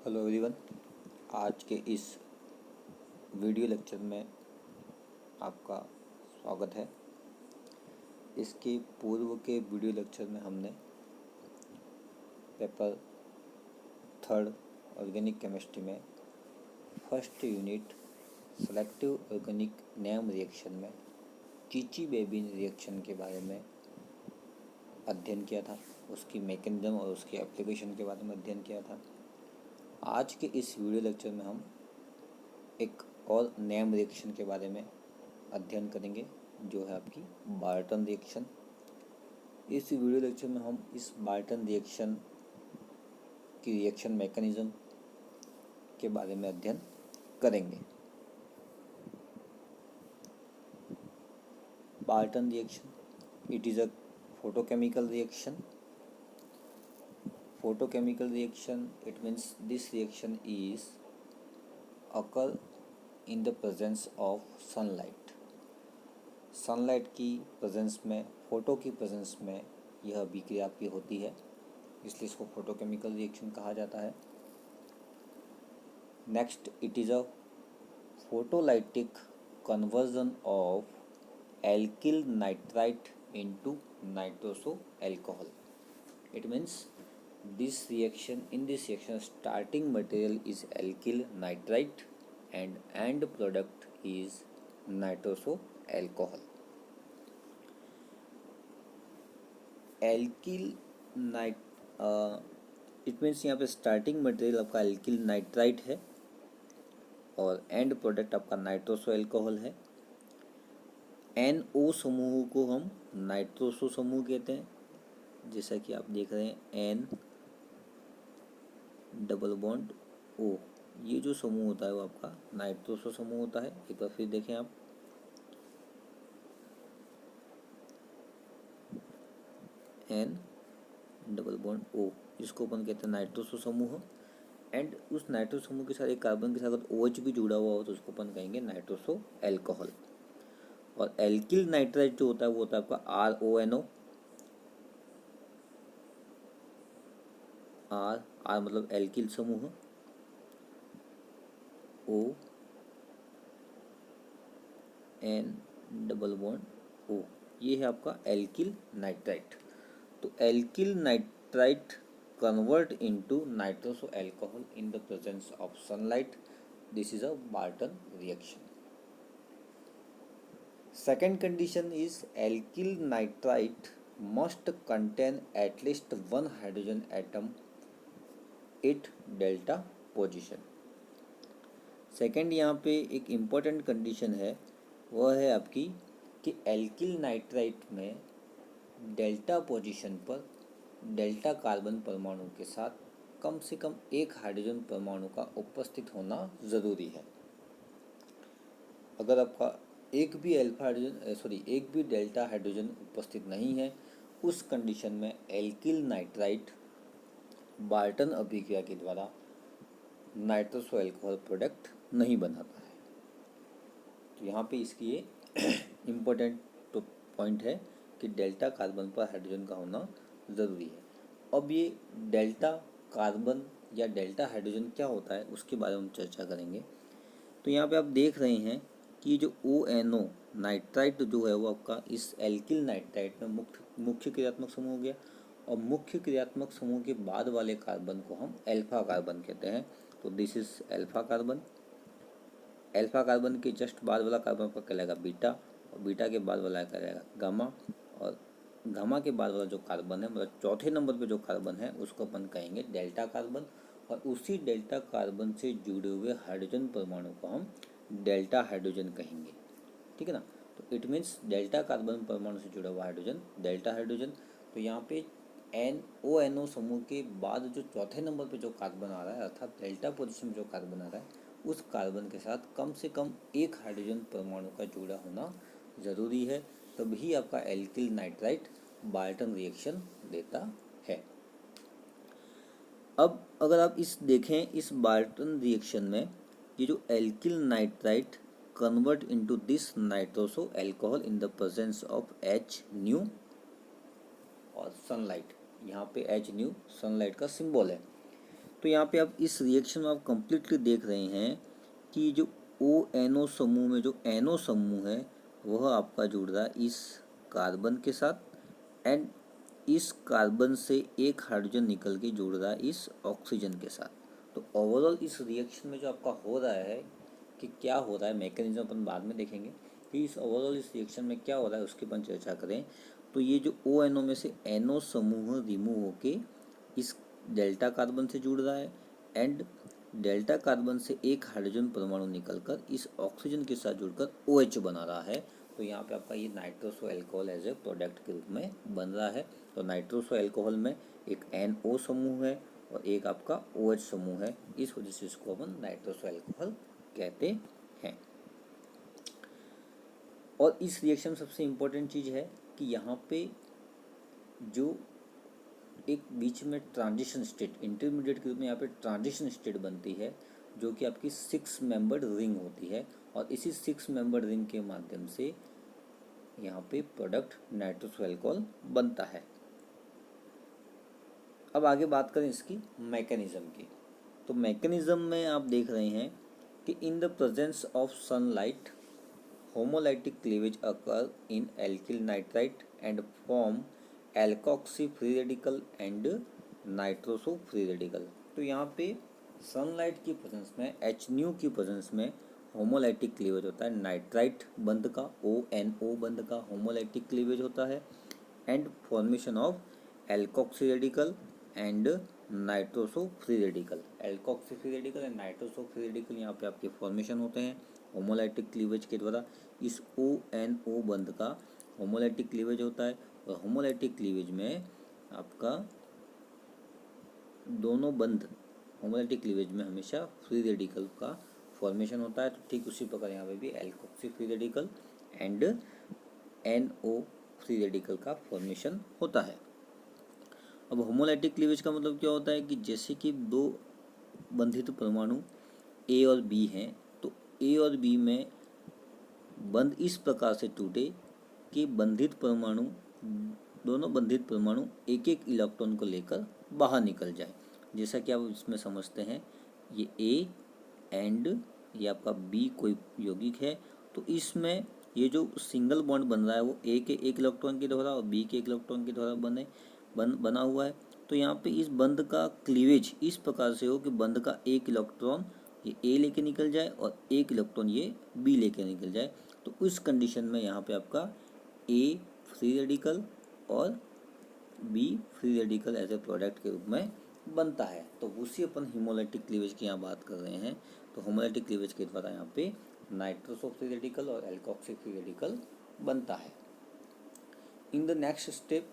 Hello everyone. आज के इस वीडियो लेक्चर में आपका स्वागत है। इसके पूर्व के वीडियो लेक्चर में हमने पेपर 3 ऑर्गेनिक केमिस्ट्री में first unit selective organic name reaction में चीची बेबिन रिएक्शन के बारे में अध्ययन किया था। उसकी मैकेनिज्म और उसकी एप्लीकेशन के बारे में अध्ययन किया था। आज के इस वीडियो लेक्चर में हम एक और नेम रिएक्शन के बारे में अध्ययन करेंगे, जो है आपकी बार्टन रिएक्शन। इस वीडियो लेक्चर में हम इस बार्टन रिएक्शन की रिएक्शन मैकेनिज्म के बारे में अध्ययन करेंगे। Barton reaction, it is a photochemical reaction. Photochemical reaction, it means this reaction is occur in the presence of sunlight. Sunlight की प्रेजेंस में, फोटो की प्रेजेंस में यह अभिक्रिया आपकी होती है, इसलिए इसको फोटोकेमिकल रिएक्शन कहा जाता है। Next, it is a photolytic conversion of alkyl nitrite into nitroso alcohol. It means this reaction, in this reaction starting material is alkyl nitrite and end product is nitroso alcohol. Alkyl nit it means यहाँ पे starting material आपका alkyl nitrite है और and product आपका nitroso alcohol है। NO समूह को हम नाइट्रोसो समूह कहते हैं, जैसा कि आप देख रहे हैं N डबल बॉन्ड O। ये जो समूह होता है वो आपका नाइट्रोसो समूह होता है। एक बार फिर देखें आप, N डबल बॉन्ड O, इसको अपन कहते हैं नाइट्रोसो समूह। एंड उस नाइट्रोसो समूह के साथ एक कार्बन के साथ अगर OH भी जुड़ा हुआ हो तो उसको अपन कहेंगे नाइट्रोसो अल्कोहल। और एल्किल नाइट्राइट जो होता है वो होता है आपका RONO। R मतलब एल्किल समूह, O N double bond O, ये है आपका एल्किल नाइट्राइट। तो alkyl nitrite convert into nitroso alcohol in the presence of sunlight. This is a Barton reaction. Second condition is alkyl nitrite must contain at least one hydrogen atom at delta position. Second यहाँ पे एक important condition है, वह है आपकी कि alkyl nitrite में delta position पर डेल्टा कार्बन परमाणु के साथ कम से कम एक हाइड्रोजन परमाणु का उपस्थित होना ज़रूरी है। अगर आपका एक भी डेल्टा हाइड्रोजन उपस्थित नहीं है, उस कंडीशन में एल्किल नाइट्राइट बार्टन अभिक्रिया के द्वारा नाइट्रोसो अल्कोहल प्रोडक्ट नहीं बनाता है। तो यहाँ पे इसकी ये इम्पोर्टेंट तो पॉइंट है कि डेल्टा कार्बन पर हाइड्रोजन का होना ज़रूरी है। अब ये डेल्टा कार्बन या डेल्टा हाइड्रोजन क्या होता है उसके बारे में हम चर्चा करेंगे। तो यहाँ पे आप देख रहे हैं कि जो ONO नाइट्राइट जो है वो आपका इस एल्किल नाइट्राइट में मुख्य क्रियात्मक समूह हो गया, और मुख्य क्रियात्मक समूह के बाद वाले कार्बन को हम अल्फा कार्बन कहते हैं। तो this is alpha carbon. Alpha carbon के जस्ट बाद वाला कार्बन आपका कहलाएगा बीटा, और बीटा के बाद वाला कहलाएगा गामा, और गामा के बाद वाला जो कार्बन है, मतलब चौथे नंबर पे जो कार्बन है, उसको अपन कहेंगे डेल्टा कार्बन। और उसी डेल्टा कार्बन से जुड़े हुए हाइड्रोजन परमाणु को हम डेल्टा हाइड्रोजन कहेंगे, ठीक है ना। तो इट मीन्स डेल्टा कार्बन परमाणु से जुड़ा हुआ हाइड्रोजन डेल्टा हाइड्रोजन। तो यहाँ पे NO समूह के बाद जो चौथे नंबर पे जो कार्बन आ रहा है, अर्थात डेल्टा पोजीशन में जो कार्बन आ रहा है, उस कार्बन के साथ कम से कम एक हाइड्रोजन परमाणु का जुड़ा होना ज़रूरी है, तभी आपका एल्किल नाइट्राइट बार्टन रिएक्शन देता है। अब अगर आप इस देखें, इस बार्टन रिएक्शन में ये जो alkyl nitrite convert into this nitroso alcohol in the presence of H new और सनलाइट, यहाँ पे H न्यू सनलाइट का सिंबल है। तो यहाँ पे आप इस रिएक्शन में आप कंप्लीटली देख रहे हैं कि जो ONO समूह में जो NO समूह है वह आपका जुड़ रहा है इस कार्बन के साथ, एंड इस कार्बन से एक हाइड्रोजन निकल के जुड़ रहा है इस ऑक्सीजन के साथ। तो ओवरऑल इस रिएक्शन में जो आपका हो रहा है कि क्या हो रहा है, मैकेनिज्म अपन बाद में देखेंगे कि इस ओवरऑल इस रिएक्शन में क्या हो रहा है, उसके अपन चर्चा करें। तो ये जो ONO में से NO समूह रिमूव होके इस डेल्टा कार्बन से जुड़ रहा है, एंड डेल्टा कार्बन से एक हाइड्रोजन परमाणु निकलकर इस ऑक्सीजन के साथ जुड़कर OH बना रहा है। तो यहाँ पे आपका ये nitroso alcohol as a product के रूप में बन रहा है। तो नाइट्रोसो अल्कोहल में एक NO समूह है और एक आपका OH समूह है, इस वजह से इसको अपन नाइट्रोसो अल्कोहल कहते हैं। और इस रिएक्शन में सबसे इम्पोर्टेंट चीज़ है कि यहाँ पे जो एक बीच में ट्रांजिशन स्टेट, इंटरमीडिएट के रूप में यहाँ पे ट्रांजिशन स्टेट बनती है, जो कि आपकी 6 मेंबर्ड रिंग होती है, और इसी 6 मेंबर्ड रिंग के माध्यम से यहाँ पे प्रोडक्ट नाइट्रोसो अल्कोहल बनता है। अब आगे बात करें इसकी मैकेनिज्म की। तो मैकेनिज्म में आप देख रहे हैं कि in the presence of sunlight homolytic cleavage occur in alkyl nitrite and form alkoxy free radical and nitroso free radical. तो यहाँ पे सनलाइट की प्रेजेंस में, HNO की प्रेजेंस में होमोलाइटिक क्लीवेज होता है, नाइट्राइट बंध का ONO बंध का होमोलाइटिक क्लीवेज होता है, and formation of alkoxy radical and nitroso free radical. Alkoxy free radical and nitroso free radical यहाँ पे आपके फॉर्मेशन होते हैं होमोलाइटिक क्लीवेज के द्वारा। इस ONO बंध का होमोलाइटिक क्लीवेज होता है, और होमोलाइटिक क्लीवेज में आपका दोनों बंध होमोलाइटिक क्लीवेज में हमेशा फ्री रेडिकल का फॉर्मेशन होता है। तो ठीक उसी प्रकार यहाँ पे भी alkoxy free radical and NO free radical का फॉर्मेशन होता है। अब होमोलाइटिक क्लीवेज का मतलब क्या होता है कि जैसे कि दो बंधित परमाणु A और B हैं, तो A और B में बंध इस प्रकार से टूटे कि बंधित परमाणु, दोनों बंधित परमाणु एक एक इलेक्ट्रॉन को लेकर बाहर निकल जाए। जैसा कि आप इसमें समझते हैं, ये A एंड ये आपका B कोई यौगिक है, तो इसमें ये जो सिंगल बॉन्ड बन रहा है वो A के एक इलेक्ट्रॉन के द्वारा और B के एक इलेक्ट्रॉन के द्वारा बना हुआ है। तो यहाँ पे इस बंध का क्लीवेज इस प्रकार से हो कि बंध का एक इलेक्ट्रॉन ये A लेके निकल जाए और एक इलेक्ट्रॉन ये B लेके निकल जाए। तो उस कंडीशन में यहाँ पे आपका A फ्री रेडिकल और B free radical as a product के रूप में बनता है। तो उसी अपन होमोलाइटिक क्लीवेज की यहाँ बात कर रहे हैं। तो होमोलाइटिक क्लीवेज के द्वारा यहाँ पे नाइट्रोसो फ्री रेडिकल और एल्कोक्सी फ्री रेडिकल बनता है। In the next step,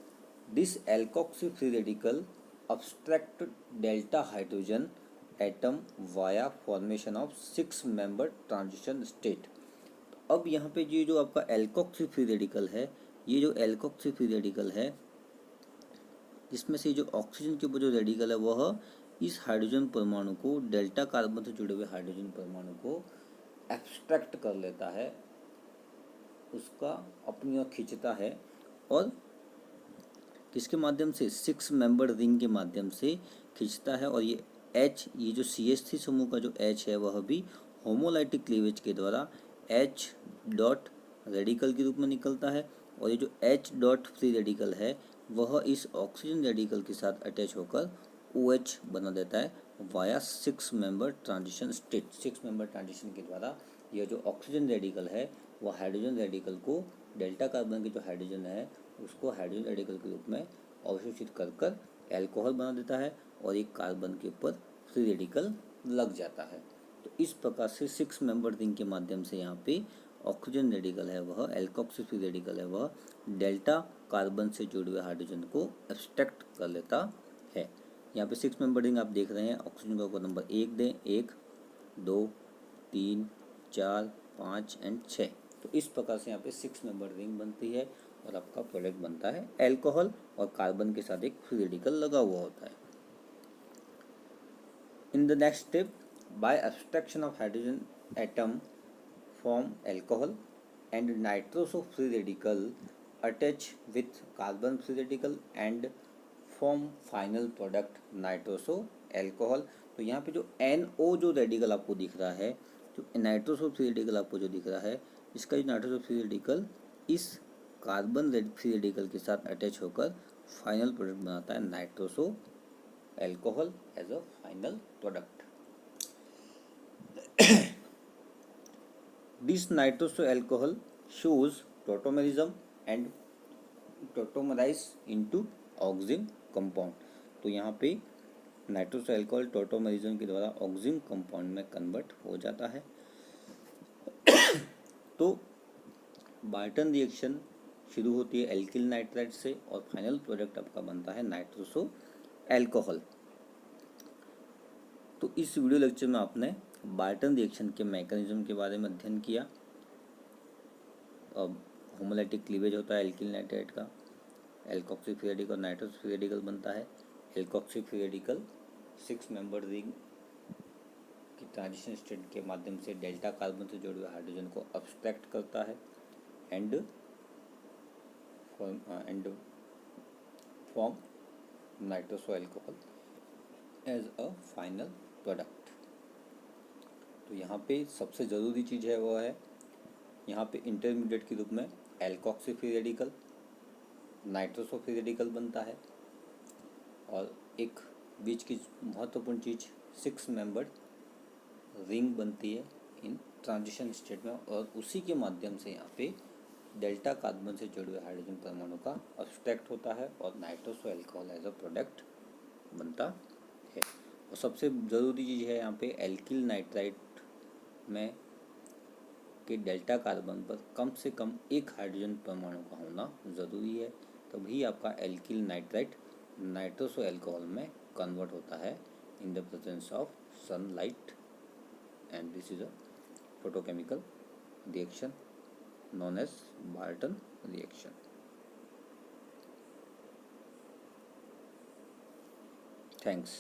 this alkoxy free radical abstract delta hydrogen atom via formation of 6 member transition state। अब यहाँ पे ये जो आपका एल्कोक्सी फ्री रेडिकल है, ये जो एल्कोक्सी फ्री रेडिकल है, इसमें से जो ऑक्सीजन के ऊपर जो रेडिकल है वह इस हाइड्रोजन परमाणु को, डेल्टा कार्बन से जुड़े हुए हाइड्रोजन परमाणु को एब्स्ट्रैक्ट कर लेता है, उसका अपनी ओर खींचता है, और किसके माध्यम से, 6 मेंबर रिंग के माध्यम से खींचता है। और ये H, ये जो CH3 समूह का जो H है वह भी होमोलाइटिक क्लीवेज के द्वारा H डॉट रेडिकल के रूप में निकलता है, और ये जो H डॉट फ्री रेडिकल है वह इस ऑक्सीजन रेडिकल के साथ अटैच होकर OH बना देता है via 6 member transition state. 6 member transition के द्वारा यह जो ऑक्सीजन रेडिकल है वह हाइड्रोजन रेडिकल को, डेल्टा कार्बन के जो हाइड्रोजन है उसको हाइड्रोजन रेडिकल के रूप में अवशोषित कर एल्कोहल बना देता है, और एक कार्बन के ऊपर फ्री रेडिकल लग जाता है। तो इस प्रकार से 6 मेंबर रिंग के माध्यम से यहाँ पे ऑक्सीजन रेडिकल है वह, एल्कोक्सी फ्री रेडिकल है वह डेल्टा कार्बन से जुड़े हुए हाइड्रोजन को एब्स्ट्रैक्ट कर लेता है। यहाँ पे 6 मेंबर रिंग आप देख रहे हैं। ऑक्सीजन का नंबर 1 दें, 1 2 3 4 5 एंड 6। तो इस प्रकार से यहाँ पे 6 मेंबर रिंग बनती है और आपका प्रोडक्ट बनता है एल्कोहल, और कार्बन के साथ एक फ्री रेडिकल लगा हुआ होता है। In the next step, by abstraction of hydrogen atom form alcohol and nitroso free radical attach with carbon free radical and form final product nitroso alcohol. तो यहाँ पे जो NO जो रेडिकल आपको दिख रहा है, जो नाइट्रोसो फ्री रेडिकल आपको जो दिख रहा है, इसका जो नाइट्रोसो फ्री रेडिकल इस कार्बन फ्री रेडिकल के साथ अटैच होकर फाइनल प्रोडक्ट बनाता है nitroso alcohol as a final product. This nitroso alcohol shows tautomerism and tautomerize into oxime compound. तो यहाँ पे नाइट्रोसो अल्कोहल टोटोमेरिज्म के द्वारा ऑक्सिन कंपाउंड में कन्वर्ट हो जाता है। तो बार्टन रिएक्शन शुरू होती है एल्किल नाइट्राइट से और फाइनल प्रोडक्ट आपका बनता है नाइट्रोसो अल्कोहल। तो इस वीडियो लेक्चर में आपने बार्टन रिएक्शन के मैकेनिज्म के बारे में अध्ययन किया। अब होमोलाइटिक क्लीवेज होता है एल्किल नाइट्राइट का, एल्कोक्सी फ्री रेडिकल और नाइट्रोसो फ्री रेडिकल बनता है। Alkoxy free radical 6 member ring की ट्रांजिशन स्टेट के माध्यम से डेल्टा कार्बन से जुड़े हुए हाइड्रोजन को अब्स्ट्रैक्ट करता है and form nitroso alcohol as a final product. तो यहाँ पे सबसे ज़रूरी चीज़ है वो है यहाँ पे इंटरमीडिएट के रूप में alkoxy free radical nitroso free radical बनता है और एक बीच की महत्वपूर्ण चीज़ 6 मेंबर्ड रिंग बनती है इन ट्रांजिशन स्टेट में और उसी के माध्यम से यहाँ पे डेल्टा कार्बन से जुड़े हुए हाइड्रोजन परमाणु का अब्स्ट्रैक्ट होता है और nitroso alcohol as a product बनता है। और सबसे ज़रूरी चीज़ है यहाँ पे एल्किल नाइट्राइट में कि डेल्टा कार्बन पर कम से कम एक हाइड्रोजन परमाणु का होना ज़रूरी है, तभी आपका एल्किल नाइट्राइट नाइट्रोसो अल्कोहल में कन्वर्ट होता है in the presence of sunlight and this is a photochemical reaction known as Barton reaction. Thanks.